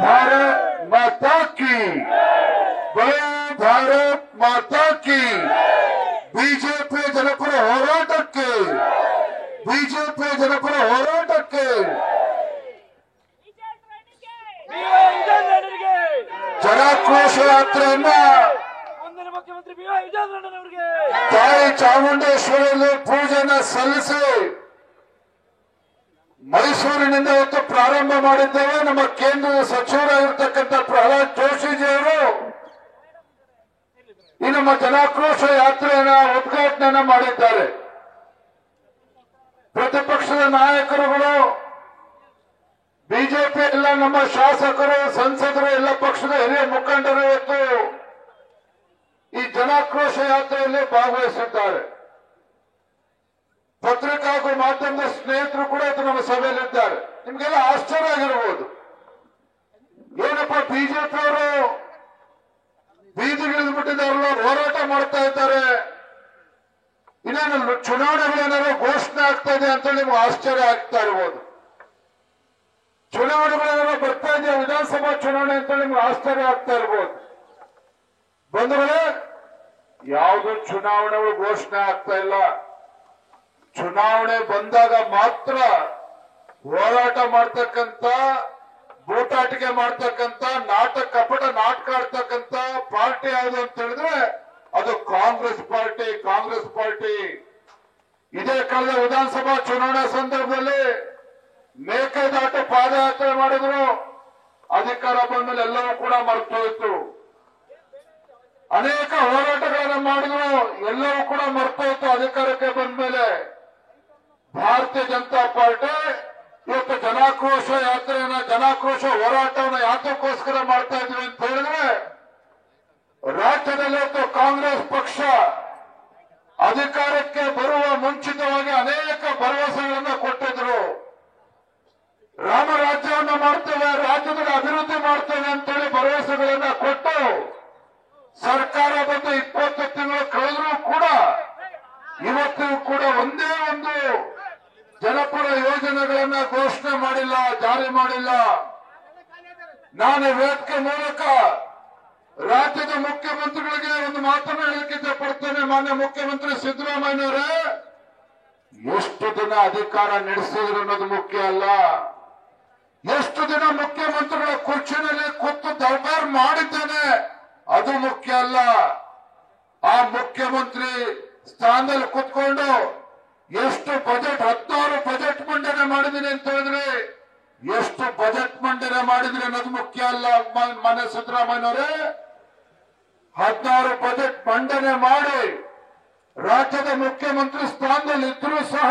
भारत माता की, बोलो भारत माता की। ಬಿಜೆಪಿ ಜನಪರ ಹೋರಾಟಕ್ಕೆ, ಬಿಜೆಪಿ ಜನಪರ ಹೋರಾಟಕ್ಕೆ ಜನಾಕ್ರೋಶ ಯಾತ್ರೆಯನ್ನ ತಾಯಿ ಚಾಮುಂಡೇಶ್ವರಿಯಲ್ಲಿ ಪೂಜೆನ ಸಲ್ಲಿಸಿ ಮೈಸೂರಿನಿಂದ ಇವತ್ತು ಪ್ರಾರಂಭ ಮಾಡಿದ್ದೇವೆ. ನಮ್ಮ ಕೇಂದ್ರದ ಸಚಿವರಾಗಿರ್ತಕ್ಕಂಥ ಪ್ರಹ್ಲಾದ್ ಜೋಶಿಜಿಯವರು ಈ ನಮ್ಮ ಜನಾಕ್ರೋಶ ಯಾತ್ರೆಯನ್ನ ಉದ್ಘಾಟನೆ ಮಾಡಿದ್ದಾರೆ. ಪ್ರತಿಪಕ್ಷದ ನಾಯಕರುಗಳು, ಬಿಜೆಪಿ ಎಲ್ಲ ನಮ್ಮ ಶಾಸಕರು, ಸಂಸದರು, ಎಲ್ಲ ಪಕ್ಷದ ಹಿರಿಯ ಮುಖಂಡರು ಇವತ್ತು ಈ ಜನಾಕ್ರೋಶ ಯಾತ್ರೆಯಲ್ಲಿ ಭಾಗವಹಿಸಿದ್ದಾರೆ. ಪತ್ರಿಕಾ ಹಾಗೂ ಮಾಧ್ಯಮದ ಸ್ನೇಹಿತರು ಕೂಡ ಇವತ್ತು ನಮ್ಮ ಸಭೆಯಲ್ಲಿದ್ದಾರೆ. ನಿಮ್ಗೆಲ್ಲ ಆಶ್ಚರ್ಯ ಆಗಿರಬಹುದು, ಏನಪ್ಪ ಬಿಜೆಪಿಯವರು ಬೀದಿಗಿಳಿದು ಬಿಟ್ಟಿದ್ದಾರಲ್ಲ, ಹೋರಾಟ ಮಾಡ್ತಾ ಇದ್ದಾರೆ, ಇನ್ನೇನು ಚುನಾವಣೆಗಳೇನಾದ್ರು ಘೋಷಣೆ ಆಗ್ತಾ ಇದೆ ಅಂತ ನಿಮ್ಗೆ ಆಶ್ಚರ್ಯ ಆಗ್ತಾ ಇರ್ಬೋದು. ಚುನಾವಣೆಗಳೇನಾದ್ರು ಬರ್ತಾ ಇದೆಯಾ, ವಿಧಾನಸಭಾ ಚುನಾವಣೆ ಅಂತ ನಿಮ್ಗೆ ಆಶ್ಚರ್ಯ ಆಗ್ತಾ ಇರ್ಬೋದು. ಬಂಧುಗಳೇ, ಯಾವುದು ಚುನಾವಣೆಗಳು ಘೋಷಣೆ ಆಗ್ತಾ ಇಲ್ಲ. ಚುನಾವಣೆ ಬಂದಾಗ ಮಾತ್ರ ಹೋರಾಟ ಮಾಡ್ತಕ್ಕಂಥ, ಬೂಟಾಟಿಕೆ ಮಾಡ್ತಕ್ಕಂಥ, ಕಪಟ ನಾಟಕ ಆಡ್ತಕ್ಕಂಥ ಪಾರ್ಟಿ ಯಾವುದು ಅಂತ ಹೇಳಿದ್ರೆ ಅದು ಕಾಂಗ್ರೆಸ್ ಪಾರ್ಟಿ. ಕಾಂಗ್ರೆಸ್ ಪಾರ್ಟಿ ಇದೇ ಕಳೆದ ವಿಧಾನಸಭಾ ಚುನಾವಣೆ ಸಂದರ್ಭದಲ್ಲಿ ಮೇಕೆದಾಟು ಪಾದಯಾತ್ರೆ ಮಾಡಿದ್ರು. ಅಧಿಕಾರ ಬಂದ್ಮೇಲೆ ಎಲ್ಲವೂ ಕೂಡ ಮರ್ತೋಯ್ತು. ಅನೇಕ ಹೋರಾಟಗಳನ್ನು ಮಾಡಿದ್ರು, ಎಲ್ಲವೂ ಕೂಡ ಮರ್ತೋಯ್ತು. ಅಧಿಕಾರಕ್ಕೆ ಬಂದ ಮೇಲೆ ಭಾರತೀಯ ಜನತಾ ಪಾರ್ಟಿ ಇವತ್ತು ಜನಾಕ್ರೋಶ ಯಾತ್ರೆಯನ್ನ, ಜನಾಕ್ರೋಶ ಹೋರಾಟವನ್ನ ಯಾತಕ್ಕೋಸ್ಕರ ಮಾಡ್ತಾ ಇದ್ವಿ ಅಂತ ಹೇಳಿದ್ರೆ, ರಾಜ್ಯದಲ್ಲಿ ಇವತ್ತು ಕಾಂಗ್ರೆಸ್ ಪಕ್ಷ ಅಧಿಕಾರಕ್ಕೆ ಬರುವ ಮುಂಚಿತವಾಗಿ ಅನೇಕ ಭರವಸೆಗಳನ್ನು ಕೊಟ್ಟಿದ್ರು. ರಾಮರಾಜ್ಯವನ್ನ ಮಾಡ್ತೇವೆ, ರಾಜ್ಯದಲ್ಲಿ ಅಭಿವೃದ್ಧಿ ಮಾಡ್ತೇವೆ ಅಂತೇಳಿ ಭರವಸೆಗಳನ್ನ ಕೊಟ್ಟು ಸರ್ಕಾರ ಬಂದು 20 ತಿಂಗಳು ಕಳೆದರೂ ಕೂಡ ಇವತ್ತಿಗೂ ಕೂಡ ಒಂದೇ ಒಂದು ಜನಪರ ಯೋಜನೆಗಳನ್ನ ಘೋಷಣೆ ಮಾಡಿಲ್ಲ, ಜಾರಿ ಮಾಡಿಲ್ಲ. ನಾನು ವೇದಿಕೆ ಮೂಲಕ ರಾಜ್ಯದ ಮುಖ್ಯಮಂತ್ರಿಗಳಿಗೆ ಒಂದು ಮಾತನ್ನು ಹೇಳಲಿಕ್ಕೆ ಇಷ್ಟಪಡ್ತೇನೆ. ಮಾನ್ಯ ಮುಖ್ಯಮಂತ್ರಿ ಸಿದ್ದರಾಮಯ್ಯನವರೇ, ಎಷ್ಟು ದಿನ ಅಧಿಕಾರ ನಡೆಸಿದ್ರು ಅನ್ನೋದು ಮುಖ್ಯ ಅಲ್ಲ, ಎಷ್ಟು ದಿನ ಮುಖ್ಯಮಂತ್ರಿಗಳ ಕುರ್ಚಿನಲ್ಲಿ ಕೂತು ದರ್ಬಾರ್ ಮಾಡಿದ್ದೇನೆ ಅದು ಮುಖ್ಯ ಅಲ್ಲ. ಆ ಮುಖ್ಯಮಂತ್ರಿ ಸ್ಥಾನದಲ್ಲಿ ಕೂತ್ಕೊಂಡು ಎಷ್ಟು ಬಜೆಟ್, 16 ಬಜೆಟ್ ಮಂಡನೆ ಮಾಡಿದ್ದೀನಿ ಅಂತ ಹೇಳಿದ್ರೆ ಎಷ್ಟು ಬಜೆಟ್ ಮಂಡನೆ ಮಾಡಿದ್ರಿ ಅನ್ನೋದು ಮುಖ್ಯ ಅಲ್ಲ. ಮಾನ್ಯ ಸಿದ್ದರಾಮಯ್ಯನವರೇ, 16 ಬಜೆಟ್ ಮಂಡನೆ ಮಾಡಿ ರಾಜ್ಯದ ಮುಖ್ಯಮಂತ್ರಿ ಸ್ಥಾನದಲ್ಲಿ ಇದ್ರೂ ಸಹ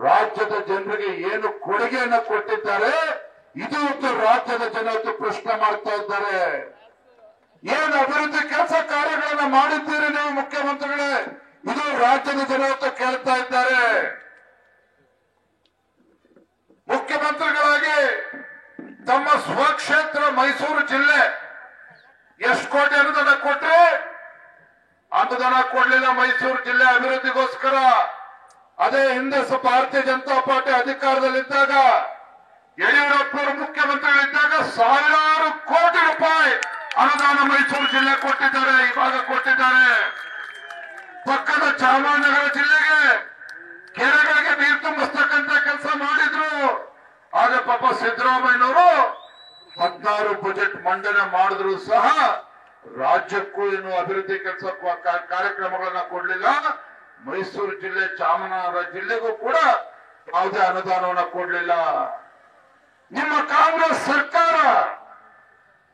ರಾಜ್ಯದ ಜನರಿಗೆ ಏನು ಕೊಡುಗೆಯನ್ನು ಕೊಟ್ಟಿದ್ದಾರೆ, ಇದು ರಾಜ್ಯದ ಜನ ಪ್ರಶ್ನೆ ಮಾಡ್ತಾ ಇದ್ದಾರೆ. ಏನು ಅಭಿವೃದ್ಧಿ ಕೆಲಸ ಕಾರ್ಯಗಳನ್ನ ಮಾಡಿದ್ದೀರಿ ನೀವು ಮುಖ್ಯಮಂತ್ರಿಗಳೇ, ಇದು ರಾಜ್ಯದ ಜನ ಕೇಳ್ತಾ ಇದ್ದಾರೆ. ಮುಖ್ಯಮಂತ್ರಿಗಳಾಗಿ ತಮ್ಮ ಸ್ವಕ್ಷೇತ್ರ ಮೈಸೂರು ಜಿಲ್ಲೆ ಎಷ್ಟು ಕೋಟಿ ಅನುದಾನ ಕೊಟ್ರೆ, ಅನುದಾನ ಕೊಡ್ಲಿಲ್ಲ ಮೈಸೂರು ಜಿಲ್ಲೆ ಅಭಿವೃದ್ಧಿಗೋಸ್ಕರ. ಅದೇ ಹಿಂದೆ ಭಾರತೀಯ ಜನತಾ ಪಾರ್ಟಿ ಅಧಿಕಾರದಲ್ಲಿದ್ದಾಗ, ಯಡಿಯೂರಪ್ಪರು ಮುಖ್ಯಮಂತ್ರಿಗಳಿದ್ದಾಗ ಸಾವಿರಾರು ಕೋಟಿ ರೂಪಾಯಿ ಅನುದಾನ ಮೈಸೂರು ಜಿಲ್ಲೆ ಕೊಟ್ಟಿದ್ದಾರೆ, ಇವಾಗ ಕೊಟ್ಟಿದ್ದಾರೆ. ಪಕ್ಕದ ಚಾಮರಾಜನಗರ ಜಿಲ್ಲೆಗೆ ಕೆರೆಗಳಿಗೆ ನೀರು ತುಂಬಿಸ್ತಕ್ಕಂಥ ಕೆಲಸ ಮಾಡಿದ್ರು. ಆಗ ಪಾಪ ಸಿದ್ದರಾಮಯ್ಯನವರು 16 ಬಜೆಟ್ ಮಂಡನೆ ಮಾಡಿದ್ರು ಸಹ ರಾಜ್ಯಕ್ಕೂ ಏನು ಅಭಿವೃದ್ಧಿ ಕೆಲಸ ಕಾರ್ಯಕ್ರಮಗಳನ್ನ ಕೊಡ್ಲಿಲ್ಲ. ಮೈಸೂರು ಜಿಲ್ಲೆ, ಚಾಮರಾಜನಗರ ಜಿಲ್ಲೆಗೂ ಕೂಡ ಯಾವುದೇ ಅನುದಾನವನ್ನ ಕೊಡ್ಲಿಲ್ಲ. ನಿಮ್ಮ ಕಾಂಗ್ರೆಸ್ ಸರ್ಕಾರ,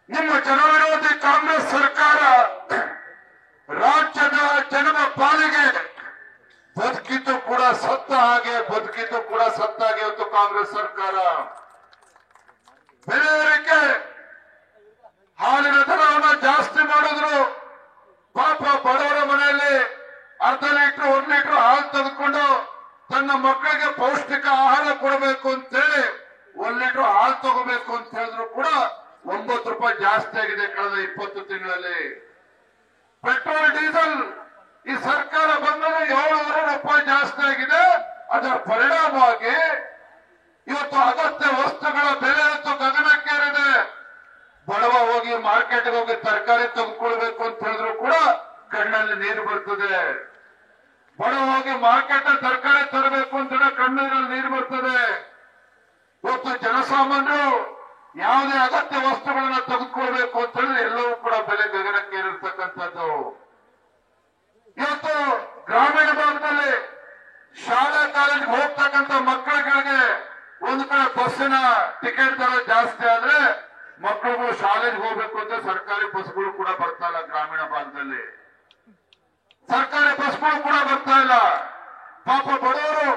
ನಿಮ್ಮ ಜನವಿರೋಧಿ ಕಾಂಗ್ರೆಸ್ ಸರ್ಕಾರ ರಾಜ್ಯದ ಜನರ ಪಾಲಿಗೆ ಬದುಕಿದ್ದು ಕೂಡ ಸತ್ತ ಹಾಗೆ, ಬದುಕಿದ್ದು ಕೂಡ ಸತ್ತ ಹಾಗೆ ಇವತ್ತು ಕಾಂಗ್ರೆಸ್ ಸರ್ಕಾರ. ಬೆಲೆ ಏರಿಕೆ, ಹಾಲಿನ ದರವನ್ನು ಜಾಸ್ತಿ ಮಾಡಿದ್ರು. ಪಾಪ ಬಡವರ ಮನೆಯಲ್ಲಿ ಅರ್ಧ ಲೀಟರ್ 1 ಲೀಟರ್ ಹಾಲು ತೆಗೆದುಕೊಂಡು ತನ್ನ ಮಕ್ಕಳಿಗೆ ಪೌಷ್ಟಿಕ ಆಹಾರ ಕೊಡಬೇಕು ಅಂತೇಳಿ 1 ಲೀಟರ್ ಹಾಲು ತಗೋಬೇಕು ಅಂತ ಹೇಳಿದ್ರು ಕೂಡ 9 ರೂಪಾಯಿ ಜಾಸ್ತಿ ಆಗಿದೆ ಕಳೆದ 20 ತಿಂಗಳಲ್ಲಿ. ಪೆಟ್ರೋಲ್ ಡೀಸೆಲ್ ಈ ಸರ್ಕಾರ ಬಂದರೆ 700 ರೂಪಾಯಿ ಜಾಸ್ತಿ ಆಗಿದೆ. ಅದರ ಪರಿಣಾಮವಾಗಿ ಇವತ್ತು ಅಗತ್ಯ ವಸ್ತುಗಳ ಬೆಲೆ ಗಗನಕ್ಕೇರಿದೆ. ಮಾರ್ಕೆಟ್ಗೆ ಹೋಗಿ ತರಕಾರಿ ತೆಗೆದುಕೊಳ್ಬೇಕು ಅಂತ ಹೇಳಿದ್ರು ಕೂಡ ಕಣ್ಣಲ್ಲಿ ನೀರು ಬರ್ತದೆ. ಬಡ ಹೋಗಿ ಮಾರ್ಕೆಟ್ ತರಕಾರಿ ತರಬೇಕು ಅಂತ ಕಣ್ಣಲ್ಲಿ ನೀರು ಬರ್ತದೆ. ಇವತ್ತು ಜನಸಾಮಾನ್ಯರು ಯಾವುದೇ ಅಗತ್ಯ ವಸ್ತುಗಳನ್ನ ತೆಗೆದುಕೊಳ್ಬೇಕು ಅಂತ ಹೇಳಿದ್ರೆ ಎಲ್ಲವೂ ಕೂಡ ಬೆಲೆ ಗಗನಕ್ಕೆ ಏರಿರ್ತಕ್ಕಂಥದ್ದು. ಇವತ್ತು ಗ್ರಾಮೀಣ ಭಾಗದಲ್ಲಿ ಶಾಲಾ ಕಾಲೇಜಿಗೆ ಹೋಗ್ತಕ್ಕಂಥ ಮಕ್ಕಳುಗಳಿಗೆ ಒಂದು ಕಡೆ ಬಸ್ಸಿನ ಟಿಕೆಟ್ ದರ ಜಾಸ್ತಿ ಆದ್ರೆ ಮಕ್ಕಳುಗಳು ಶಾಲೆಗೆ ಹೋಗ್ಬೇಕು ಅಂತ ಸರ್ಕಾರಿ ಬಸ್ಗಳು ಕೂಡ ಬರ್ತಾ ಇಲ್ಲ. ಗ್ರಾಮೀಣ ಭಾಗದಲ್ಲಿ ಸರ್ಕಾರಿ ಬಸ್ಗಳು ಕೂಡ ಬರ್ತಾ ಇಲ್ಲ. ಪಾಪ ಬಡವರು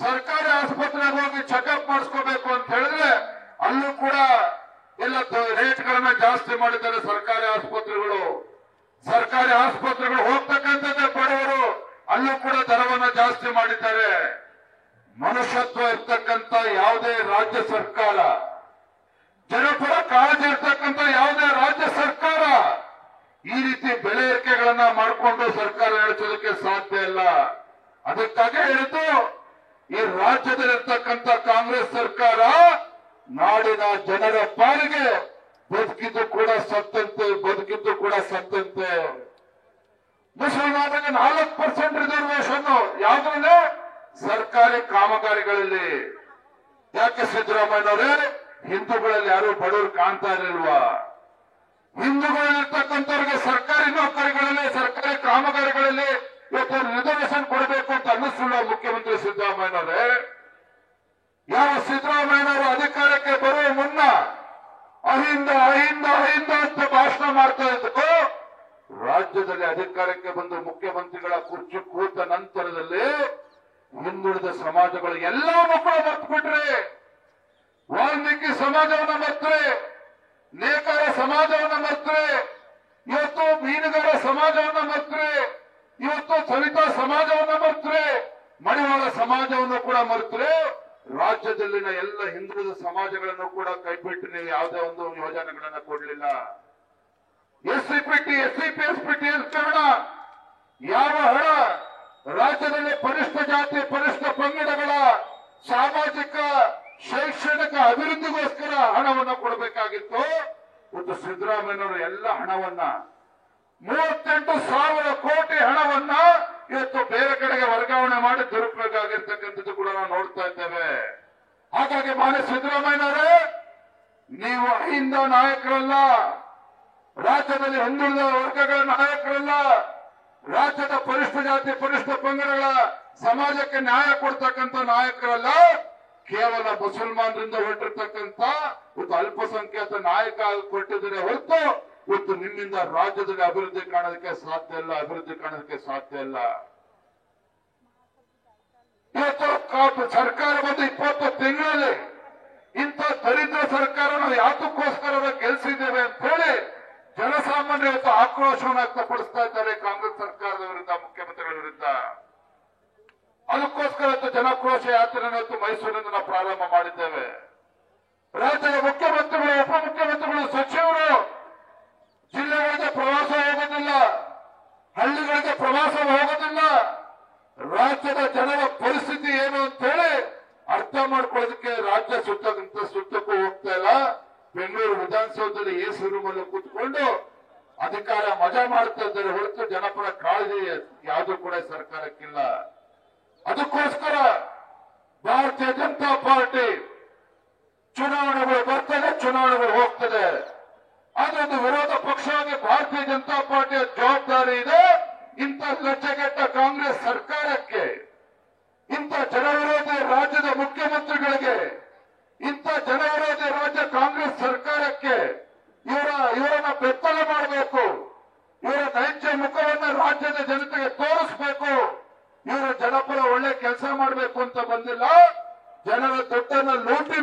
ಸರ್ಕಾರಿ ಆಸ್ಪತ್ರೆಗೆ ಹೋಗಿ ಚೆಕಪ್ ಮಾಡಿಸ್ಕೋಬೇಕು ಅಂತ ಹೇಳಿದ್ರೆ ಅಲ್ಲೂ ಕೂಡ ಎಲ್ಲ ರೇಟ್ಗಳನ್ನ ಜಾಸ್ತಿ ಮಾಡಿದ್ದಾರೆ ಸರ್ಕಾರಿ ಆಸ್ಪತ್ರೆಗಳು. ಸರ್ಕಾರಿ ಆಸ್ಪತ್ರೆಗಳು ಹೋಗ್ತಕ್ಕಂಥದ್ದೇ ಬಡವರು, ಅಲ್ಲೂ ಕೂಡ ದರವನ್ನ ಜಾಸ್ತಿ ಮಾಡಿದ್ದಾರೆ. ಮನುಷ್ಯತ್ವ ಇರ್ತಕ್ಕಂಥ ಯಾವುದೇ ರಾಜ್ಯ ಸರ್ಕಾರ, ಜನಪರ ಕಾಳಜಿ ಇರ್ತಕ್ಕಂಥ ಯಾವುದೇ ರಾಜ್ಯ ಸರ್ಕಾರ ಈ ರೀತಿ ಬೆಲೆ ಏರಿಕೆಗಳನ್ನ ಮಾಡಿಕೊಂಡು ಸರ್ಕಾರ ನಡೆಸೋದಕ್ಕೆ ಸಾಧ್ಯ ಇಲ್ಲ. ಅದಕ್ಕಾಗಿ ಹೇಳಿದ್ದು ಈ ರಾಜ್ಯದಲ್ಲಿರ್ತಕ್ಕಂಥ ಕಾಂಗ್ರೆಸ್ ಸರ್ಕಾರ ನಾಡಿನ ಜನರ ಪಾಲಿಗೆ ಬದುಕಿದ್ದು ಕೂಡ ಸತ್ತಂತೆ, ಬದುಕಿದ್ದು ಕೂಡ ಸತ್ತಂತೆ. ಮುಸಲ್ಮಾನರಿಗೆ 4% ರಿಸರ್ವೇಶನ್ ಯಾವ್ದ್ರಲ್ಲಿ? ಸರ್ಕಾರಿ ಕಾಮಗಾರಿಗಳಲ್ಲಿ. ಯಾಕೆ ಸಿದ್ದರಾಮಯ್ಯನವರೇ ಹಿಂದೂಗಳಲ್ಲಿ ಯಾರು ಬಡವರು ಕಾಣ್ತಾ ಇರಲಿಲ್ವಾ? ಹಿಂದೂಗಳಿರ್ತಕ್ಕಂಥವ್ರಿಗೆ ಸರ್ಕಾರಿ ನೌಕರಿಗಳಲ್ಲಿ, ಸರ್ಕಾರಿ ಕಾಮಗಾರಿಗಳಲ್ಲಿ ಇವತ್ತು ರಿಸರ್ವೇಶನ್ ಕೊಡಬೇಕು ಅಂತ ಅನ್ನಿಸಲಿಲ್ಲ ಮುಖ್ಯಮಂತ್ರಿ ಸಿದ್ದರಾಮಯ್ಯನವರೇ? ಯಾವ ಸಿದ್ದರಾಮಯ್ಯನವರು ಅಧಿಕಾರಕ್ಕೆ ಬರುವ ಮುನ್ನ ಅಹಿಂದ ಅಹಿಂದ ಅಹಿಂದ ಅಂತ ಭಾಷಣ ಮಾಡ್ತಾ ಇದ್ದಕ್ಕೋ ರಾಜ್ಯದಲ್ಲಿ ಅಧಿಕಾರಕ್ಕೆ ಬಂದು ಮುಖ್ಯಮಂತ್ರಿಗಳ ಕುರ್ಚಿ ಕೂತ ನಂತರದಲ್ಲಿ ಹಿಂದುಳಿದ ಸಮಾಜಗಳು ಎಲ್ಲವನ್ನೂ ಕೂಡ ಮರ್ತು ಬಿಟ್ರೆ. ವಾಲ್ಮೀಕಿ ಸಮಾಜವನ್ನ ಮರ್ತ್ರೆ, ನೇಕಾರ ಸಮಾಜವನ್ನ ಮರ್ತ್ರೆ, ಇವತ್ತು ಮೀನುಗಾರ ಸಮಾಜವನ್ನ ಮರ್ತ್ರೆ, ಇವತ್ತು ಸವಿತಾ ಸಮಾಜವನ್ನ ಮರ್ತ್ರೆ, ಮಡಿವಾಳ ಸಮಾಜವನ್ನು ಕೂಡ ಮರ್ತ್ರೆ. ರಾಜ್ಯದಲ್ಲಿನ ಎಲ್ಲ ಹಿಂದುಳಿದ ಸಮಾಜಗಳನ್ನು ಕೂಡ ಕೈಬಿಟ್ಟು ನೀವು ಯಾವುದೇ ಒಂದು ಯೋಜನೆಗಳನ್ನ ಕೊಡ್ಲಿಲ್ಲ. ಎಸ್ಸಿಪಿಟಿ, ಎಸ್ಸಿಪಿ, ಎಸ್ಪಿಟಿ ಕಾರಣ ಯಾವ ಹಣ ರಾಜ್ಯದಲ್ಲಿ ಪರಿಷ್ಠ ಜಾತಿ ಪರಿಷ್ಠ ಪಂಗಡಗಳ ಸಾಮಾಜಿಕ ಶೈಕ್ಷಣಿಕ ಅಭಿವೃದ್ಧಿಗೋಸ್ಕರ ಹಣವನ್ನು ಕೊಡಬೇಕಾಗಿತ್ತು. ಇವತ್ತು ಸಿದ್ದರಾಮಯ್ಯನವರು ಎಲ್ಲ ಹಣವನ್ನ 38,000 ಕೋಟಿ ಹಣವನ್ನ ಇವತ್ತು ಬೇರೆ ಕಡೆಗೆ ವರ್ಗಾವಣೆ ಮಾಡಿ ದುರುಪಯೋಗ ಆಗಿರ್ತಕ್ಕಂಥದ್ದು ಕೂಡ ನಾವು ನೋಡ್ತಾ ಇದ್ದೇವೆ. ಹಾಗಾಗಿ ಮಾನ್ಯ ಸಿದ್ದರಾಮಯ್ಯನವರೇ, ನೀವು ಅಹಿಂದ ನಾಯಕರಲ್ಲ, ರಾಜ್ಯದಲ್ಲಿ ಹಿಂದುಳಿದ ವರ್ಗಗಳ ನಾಯಕರಲ್ಲ, ರಾಜ್ಯದ ಪರಿಷ್ಠ ಜಾತಿ ಪರಿಷ್ಠ ಪಂಗಡಗಳ ಸಮಾಜಕ್ಕೆ ನ್ಯಾಯ ಕೊಡ್ತಕ್ಕಂಥ ನಾಯಕರಲ್ಲ, ಕೇವಲ ಮುಸಲ್ಮಾನರಿಂದ ಹೊರಟಿರ್ತಕ್ಕಂಥ ಒಂದು ಅಲ್ಪಸಂಖ್ಯಾತ ನಾಯಕ ಕೊಟ್ಟಿದ್ದಾರೆ ಹೊರತು ಇವತ್ತು ನಿಮ್ಮಿಂದ ರಾಜ್ಯದಲ್ಲಿ ಅಭಿವೃದ್ಧಿ ಕಾಣೋದಕ್ಕೆ ಸಾಧ್ಯ ಇಲ್ಲ, ಅಭಿವೃದ್ಧಿ ಕಾಣೋದಕ್ಕೆ ಸಾಧ್ಯ ಇಲ್ಲ. ಇವತ್ತು ಸರ್ಕಾರ ಬಂದು 20 ತಿಂಗಳಲ್ಲಿ ಇಂಥ ದರಿದ್ರ ಸರ್ಕಾರ ನಾವು ಯಾತಕ್ಕೋಸ್ಕರ ಗೆಲ್ಸಿದ್ದೇವೆ ಅಂತ ಹೇಳಿ ಜನಸಾಮಾನ್ಯರು ಇವತ್ತು ಆಕ್ರೋಶವನ್ನು ವ್ಯಕ್ತಪಡಿಸ್ತಾ ಇದ್ದಾರೆ ಕಾಂಗ್ರೆಸ್ ಸರ್ಕಾರದ ವಿರುದ್ಧ, ಮುಖ್ಯಮಂತ್ರಿಗಳ ವಿರುದ್ಧ. ಅದಕ್ಕೋಸ್ಕರ ಇವತ್ತು ಜನಾಕ್ರೋಶ ಯಾತ್ರೆಯನ್ನು ಇವತ್ತು ಮೈಸೂರಿನಿಂದ ನಾವು ಪ್ರಾರಂಭ ಮಾಡಿದ್ದೇವೆ. ರಾಜ್ಯದ ಮುಖ್ಯಮಂತ್ರಿಗಳು, ಉಪಮುಖ್ಯಮಂತ್ರಿಗಳು, ಸಚಿವರು ಜಿಲ್ಲೆಗಳಿಗೆ ಪ್ರವಾಸ ಹೋಗೋದಿಲ್ಲ, ಹಳ್ಳಿಗಳಿಗೆ ಪ್ರವಾಸ ಹೋಗೋದಿಲ್ಲ. ರಾಜ್ಯದ ಜನರ ಪರಿಸ್ಥಿತಿ ಏನು ಅಂತ ಹೇಳಿ ಅರ್ಥ ಮಾಡ್ಕೊಳ್ಳೋದಕ್ಕೆ ರಾಜ್ಯ ಸುತ್ತಕ್ಕೂ ಹೋಗ್ತಾ ಇಲ್ಲ. ಬೆಂಗಳೂರು ವಿಧಾನಸೌಧದಲ್ಲಿ ಎಸಿ ರೂಮಲ್ಲಿ ಕೂತ್ಕೊಂಡು ಅಧಿಕಾರ ಮಜಾ ಮಾಡ್ತಾ ಇದ್ದಾರೆ ಹೊರತು ಜನಪರ ಕಾಳಜಿ ಯಾವುದು ಕೂಡ ಸರ್ಕಾರಕ್ಕಿಲ್ಲ. ಅದಕ್ಕೋಸ್ಕರ ಭಾರತೀಯ ಜನತಾ ಪಾರ್ಟಿ ಚುನಾವಣೆಗಳು ಬರ್ತದೆ, ಚುನಾವಣೆಗಳು ಹೋಗ್ತದೆ. ಅದೊಂದು ವಿರೋಧ ಪಕ್ಷವಾಗಿ ಭಾರತೀಯ ಜನತಾ ಪಾರ್ಟಿಯ ಜವಾಬ್ದಾರಿ ಇದೆ. ಇಂಥ ಲಜ್ಜೆಗೆಟ್ಟ ಕಾಂಗ್ರೆಸ್ ಸರ್ಕಾರಕ್ಕೆ, ಇಂಥ ಜನವಿರೋಧಿ ರಾಜ್ಯದ ಮುಖ್ಯಮಂತ್ರಿಗಳಿಗೆ, ಇಂಥ ಜನವಿರೋಧಿ ರಾಜ್ಯ ಕಾಂಗ್ರೆಸ್ ಸರ್ಕಾರಕ್ಕೆ ಇವರನ್ನ ಬೆತ್ತಲ ಮಾಡಬೇಕು. ಇವರ ನೈಜ ಮುಖವನ್ನ ರಾಜ್ಯದ ಜನತೆಗೆ ತೋರಿಸಬೇಕು. ಇವರು ಜನಪರ ಒಳ್ಳೆ ಕೆಲಸ ಮಾಡಬೇಕು ಅಂತ ಬಂದಿಲ್ಲ. ಜನರ ದುಡ್ಡನ್ನ ಲೂಟಿ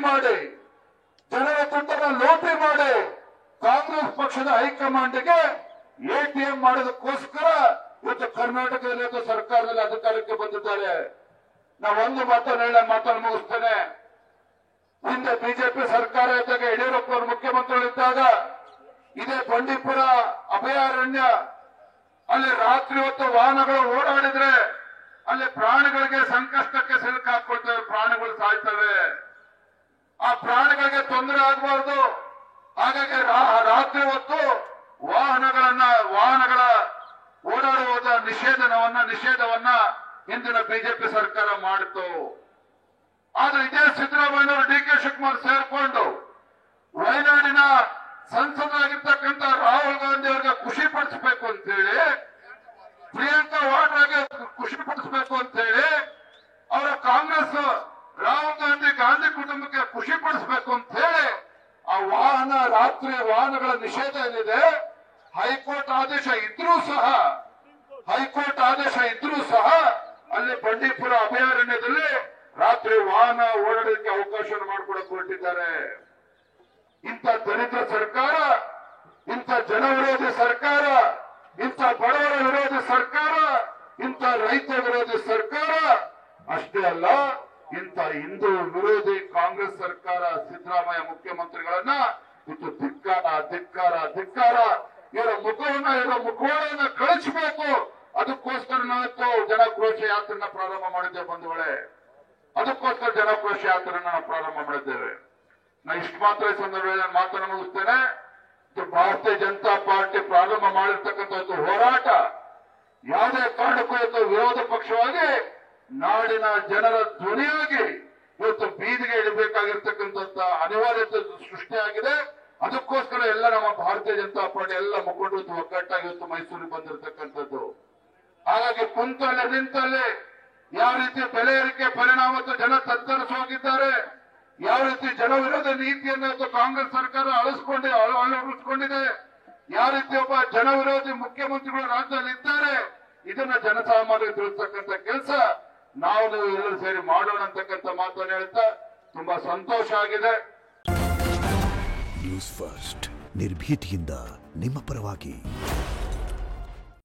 ಮಾಡಿ ಕಾಂಗ್ರೆಸ್ ಪಕ್ಷದ ಹೈಕಮಾಂಡ್ಗೆ ಎಟಿಎಂ ಮಾಡೋದಕ್ಕೋಸ್ಕರ ಇವತ್ತು ಕರ್ನಾಟಕದಲ್ಲಿ ಸರ್ಕಾರದಲ್ಲಿ ಅಧಿಕಾರಕ್ಕೆ ಬಂದಿದ್ದಾರೆ. ನಾವು ಒಂದು ಮಾತನ್ನು ಮುಗಿಸ್ತೇನೆ. ಹಿಂದೆ ಬಿಜೆಪಿ ಸರ್ಕಾರ ಇದ್ದಾಗ, ಯಡಿಯೂರಪ್ಪ ಅವರು ಮುಖ್ಯಮಂತ್ರಿಗಳಿದ್ದಾಗ ಇದೇ ಬಂಡೀಪುರ ಅಭಯಾರಣ್ಯ ಅಲ್ಲಿ ರಾತ್ರಿ ಹೊತ್ತು ವಾಹನಗಳು ಓಡಾಡಿದ್ರೆ ಅಲ್ಲಿ ಪ್ರಾಣಿಗಳಿಗೆ ಸಂಕಷ್ಟಕ್ಕೆ ಸಿಲುಕಾಕೊಳ್ತವೆ, ಪ್ರಾಣಿಗಳು ಸಾಯ್ತವೆ. ಆ ಪ್ರಾಣಿಗಳಿಗೆ ತೊಂದರೆ ಆಗಬಾರ್ದು, ಹಾಗಾಗಿ ರಾತ್ರಿ ಹೊತ್ತು ವಾಹನಗಳ ಓಡಾಡುವುದ ನಿಷೇಧವನ್ನ ಇಂದಿನ ಬಿಜೆಪಿ ಸರ್ಕಾರ ಮಾಡಿತು. ಆದ್ರೆ ಇದೇ ಸಿದ್ದರಾಮಯ್ಯವರು ಡಿ ಕೆ ಶಿವಕುಮಾರ್ ಸೇರ್ಕೊಂಡು ವಯನಾಡಿನ ಸಂಸದರಾಗಿರ್ತಕ್ಕಂಥ ರಾಹುಲ್ ಗಾಂಧಿ ಅವರಿಗೆ ಖುಷಿ ಪಡಿಸಬೇಕು ಅಂತೇಳಿ, ಪ್ರಿಯಾಂಕಾ ವಾಡ್ರಾಗೆ ಖುಷಿ ಪಡಿಸಬೇಕು ಅಂತ ಹೇಳಿ, ಅವರ ಕಾಂಗ್ರೆಸ್ ರಾಹುಲ್ ಗಾಂಧಿ ಕುಟುಂಬಕ್ಕೆ ಖುಷಿ ಪಡಿಸಬೇಕು ಅಂತ ಹೇಳಿ ಆ ರಾತ್ರಿ ವಾಹನಗಳ ನಿಷೇಧ ಏನಿದೆ, ಹೈಕೋರ್ಟ್ ಆದೇಶ ಇದ್ರೂ ಸಹ ಅಲ್ಲಿ ಬಂಡೀಪುರ ಅಭಯಾರಣ್ಯದಲ್ಲಿ ರಾತ್ರಿ ವಾಹನ ಓಡಾಡೋದಕ್ಕೆ ಅವಕಾಶ ಮಾಡಿಕೊಡಕ್ಕೆ ಹೊರಟಿದ್ದಾರೆ. ಇಂಥ ದಲಿತ ಸರ್ಕಾರ, ಇಂಥ ಜನ ವಿರೋಧಿ ಸರ್ಕಾರ, ಇಂಥ ಬಡವರ ವಿರೋಧಿ ಸರ್ಕಾರ, ಇಂಥ ರೈತ ವಿರೋಧಿ ಸರ್ಕಾರ ಅಷ್ಟೇ ಅಲ್ಲ, ಇಂಥ ಹಿಂದೂ ವಿರೋಧಿ ಕಾಂಗ್ರೆಸ್ ಸರ್ಕಾರ ಸಿದ್ದರಾಮಯ್ಯ ಮುಖ್ಯಮಂತ್ರಿಗಳನ್ನ ಇದು ಧಿಕ್ಕಾರ. ಇವರ ಮುಖವಾಡನ್ನ ಕಳಿಸಬೇಕು. ಅದಕ್ಕೋಸ್ಕರ ನಾವತ್ತು ಜನಾಕ್ರೋಶ ಯಾತ್ರೆನ ಪ್ರಾರಂಭ ಮಾಡಿದ್ದೇವೆ ಬಂಧುಗಳೇ. ಅದಕ್ಕೋಸ್ಕರ ಜನಾಕ್ರೋಶ ಯಾತ್ರೆನ ಪ್ರಾರಂಭ ಮಾಡಿದ್ದೇವೆ. ನಾ ಇಷ್ಟು ಮಾತ್ರ ಈ ಸಂದರ್ಭದಲ್ಲಿ ಮಾತನ್ನು ಮುಗಿಸ್ತೇನೆ. ಭಾರತೀಯ ಜನತಾ ಪಾರ್ಟಿ ಪ್ರಾರಂಭ ಮಾಡಿರ್ತಕ್ಕಂಥ ಹೋರಾಟ ಯಾವುದೇ ಕಾರಣಕ್ಕೂ ಇವತ್ತು ವಿರೋಧ ಪಕ್ಷವಾಗಿ ನಾಡಿನ ಜನರ ಧ್ವನಿಯಾಗಿ ಇವತ್ತು ಬೀದಿಗೆ ಇಡಬೇಕಾಗಿರ್ತಕ್ಕಂಥ ಅನಿವಾರ್ಯತೆ ಸೃಷ್ಟಿಯಾಗಿದೆ. ಅದಕ್ಕೋಸ್ಕರ ಎಲ್ಲ ನಮ್ಮ ಭಾರತೀಯ ಜನತಾ ಪಾರ್ಟಿ ಎಲ್ಲ ಮುಖಂಡರು ಒಗ್ಗಟ್ಟಾಗಿ ಇವತ್ತು ಮೈಸೂರಿಗೆ ಬಂದಿರತಕ್ಕಂಥದ್ದು. ಹಾಗಾಗಿ ಕುಂತಲ್ಲೇ ನಿಂತಲ್ಲೇ ಯಾವ ರೀತಿ ಬೆಲೆ ಏರಿಕೆ ಪರಿಣಾಮದ ಜನ ತತ್ತರಿಸಿ ಹೋಗಿದ್ದಾರೆ, ಯಾವ ರೀತಿ ಜನ ವಿರೋಧ ನೀತಿಯನ್ನು ಕಾಂಗ್ರೆಸ್ ಸರ್ಕಾರ ಅಳವಡಿಸಿಕೊಂಡಿದೆ, ಯಾವ ರೀತಿ ಒಬ್ಬ ಜನ ವಿರೋಧಿ ಮುಖ್ಯಮಂತ್ರಿಗಳು ರಾಜ್ಯದಲ್ಲಿ ಇದ್ದಾರೆ, ಇದನ್ನ ಜನಸಾಮಾನ್ಯರಿಗೆ ತಿಳಿಸ್ತಕ್ಕಂಥ ಕೆಲಸ ನಾವು ಎಲ್ಲರೂ ಸೇರಿ ಮಾಡೋಣ ಅಂತಕ್ಕಂಥ ಮಾತನ್ನು ಹೇಳ್ತಾ ತುಂಬಾ ಸಂತೋಷ ಆಗಿದೆ. ನ್ಯೂಸ್ ಫಸ್ಟ್ ನಿರ್ಭೀತಿಯಿಂದ ನಿಮ್ಮ ಪರವಾಗಿ.